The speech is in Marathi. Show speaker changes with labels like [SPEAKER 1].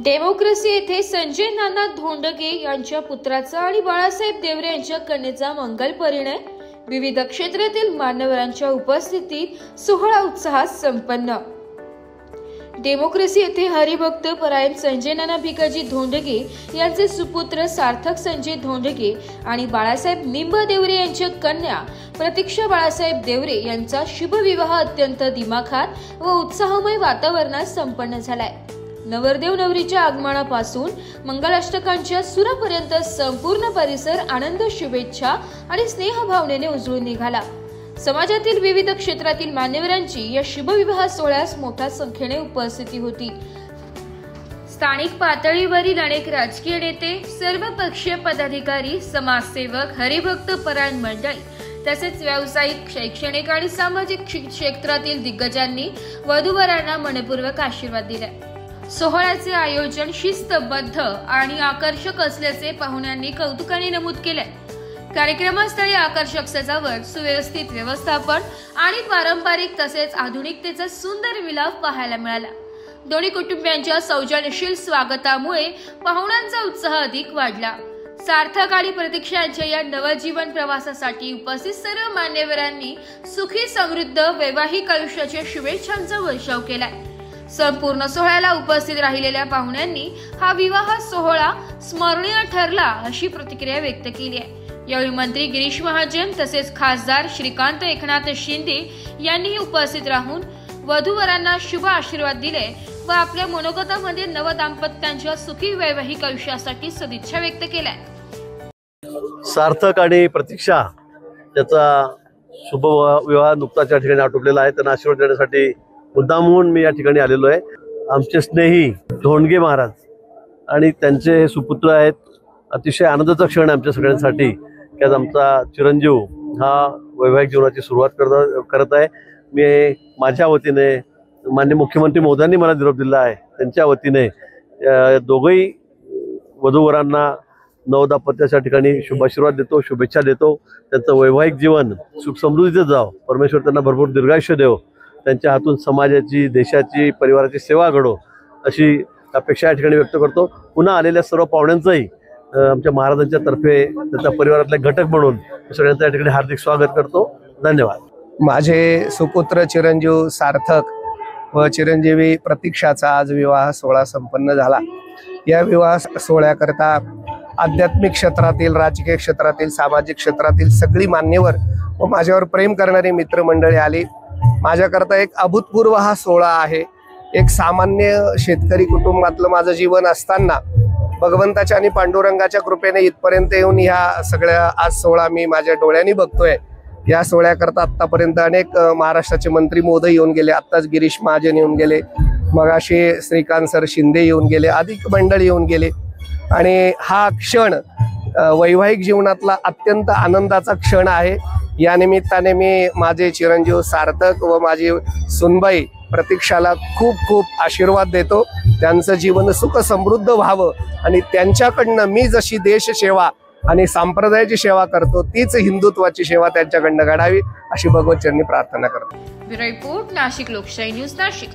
[SPEAKER 1] डेमोक्रेसी येथे संजय नाना धोंडगे यांच्या पुत्राचा आणि बाळासाहेब देवरे यांच्या कन्येचा मंगल परिणय विविध क्षेत्रातील मान्यवरांच्या उपस्थितीत सोहळा उत्साहात संपन्न। डेमोक्रेसी येथे हरिभक्त परायण संजय नाना भिकाजी धोंडगे यांचे सुपुत्र सार्थक संजय धोंडगे आणि बाळासाहेब निंब देवरे यांच्या कन्या प्रतीक्षा बाळासाहेब देवरे यांचा शुभविवाह अत्यंत दिमाखात व उत्साहमय वातावरणात संपन्न झालाय। नवरदेव नवरीच्या आगमनापासून मंगलाष्टकांच्या सुरापर्यंत संपूर्ण परिसर आनंद, शुभेच्छा आणि स्नेह भावनेने उजळून निघाला। समाजातील विविध क्षेत्रातील मान्यवरांची या शुभविवाह सोहळ्यास मोठ्या संख्येने उपस्थिती होती। स्थानिक पातळीवरील अनेक राजकीय नेते, सर्व पक्षीय पदाधिकारी, समाजसेवक, हरिभक्त परायण मंडळी तसेच व्यावसायिक, शैक्षणिक आणि सामाजिक क्षेत्रातील दिग्गजांनी वधूवरांना मनपूर्वक आशीर्वाद दिले। सोहळ्याचे आयोजन शिस्तबद्ध आणि आकर्षक असल्याचे पाहुण्यांनी कौतुकाने नमूद केले। कार्यक्रमस्थळी आकर्षक सजावट, सुव्यवस्थित व्यवस्थापन आणि पारंपरिक तसेच आधुनिकतेचा सुंदर मिलाफ पाहायला मिळाला। दोन्ही कुटुंबियांच्या सौजन्यशील स्वागतामुळे पाहुण्यांचा उत्साह अधिक वाढला। सार्थक आणि प्रतीक्षा यांच्या या नवजीवन प्रवासासाठी उपस्थित सर्व मान्यवरांनी सुखी समृद्ध वैवाहिक आयुष्याच्या शुभेच्छांचा वर्षाव केलाय। संपूर्ण सोहळ्याला उपस्थित राहिलेल्या पाहुण्यांनी हा विवाह सोहळा स्मरणीय ठरला अशी प्रतिक्रिया व्यक्त केली आहे। यावेळी मंत्री गिरीश महाजन तसेच खासदार श्रीकांत एकनाथ शिंदे यांनी उपस्थित राहून वधूवरांना शुभ आशीर्वाद दिले व आपल्या मनोगतामध्ये नव दाम्पत्यांच्या सुखी वैवाहिक आयुष्यासाठी सदिच्छा व्यक्त केल्या।
[SPEAKER 2] सार्थक आणि प्रतीक्षा त्याचा शुभ विवाह नुकताच या ठिकाणी आटोपलेला आहे। त्यांना आशीर्वाद देण्यासाठी मुद्दामहून मी या ठिकाणी आलेलो आहे। आमचे स्नेही धोंडगे महाराज आणि त्यांचे हे सुपुत्र आहेत। अतिशय आनंदाचा क्षण आहे आमच्या सगळ्यांसाठी की आज आमचा चिरंजीव हा वैवाहिक जीवनाची सुरुवात करत आहे। मी माझ्या वतीने माननीय मुख्यमंत्री मोदयांनी मला निरोप दिला आहे, त्यांच्या वतीने दोघंही वधूवरांना नवदाम्पत्याच्या ठिकाणी शुभाशीर्वाद देतो, शुभेच्छा देतो। त्यांचं वैवाहिक जीवन सुख समृद्धीचं जावं, परमेश्वर त्यांना भरपूर दीर्घायुष्य देव, त्यांच्या हातून समाजाची, देशाची, परिवाराची सेवा घडो अशी अपेक्षा या ठिकाणी व्यक्त करतो। पुन्हा आलेल्या सर्व पाहुण्यांचंही आमच्या महाराजांच्या तर्फे त्यांच्या परिवारातले घटक म्हणून सगळ्यांचं या ठिकाणी हार्दिक स्वागत करतो। धन्यवाद।
[SPEAKER 3] माझे सुपुत्र चिरंजीव सार्थक व चिरंजीवी प्रतीक्षाचा आज विवाह सोहळा संपन्न झाला। या विवाह सोहळ्याकरता आध्यात्मिक क्षेत्रातील, राजकीय क्षेत्रातील, सामाजिक क्षेत्रातील सगळी मान्यवर व माझ्यावर प्रेम करणारी मित्रमंडळी आली। माझ्याकरता एक अभूतपूर्व हा सोहळा आहे। एक सामान्य शेतकरी कुटुंबातलं माझं जीवन असताना भगवंताच्या आणि पांडुरंगाच्या कृपेने इथपर्यंत येऊन ह्या सगळ्या आज सोहळा मी माझ्या डोळ्यांनी बघतोय। या सोहळ्याकरता आतापर्यंत अनेक महाराष्ट्राचे मंत्री महोदय येऊन गेले, आत्ताच गिरीश महाजन येऊन गेले, मगाशी श्रीकांत सर शिंदे येऊन गेले, अधिक मंडळी येऊन गेले आणि हा क्षण वैवाहिक जीवनातला अत्यंत आनंदाचा क्षण आहे। या निमित्ताने मी माझे चिरंजीव सार्थक व माझी सुनबाई प्रतीक्षाला खूप खूप आशीर्वाद देतो। त्यांचं जीवन सुख समृद्ध व्हावं आणि त्यांच्याकडनं मी जशी देशसेवा आणि संप्रदायाची सेवा करतो तीच हिंदुत्वाची सेवा त्यांच्याकडनं घडावी अशी भगवत चरणी प्रार्थना करतो।
[SPEAKER 1] ब्युरो रिपोर्ट, नाशिक लोकशाही न्यूज, नाशिक।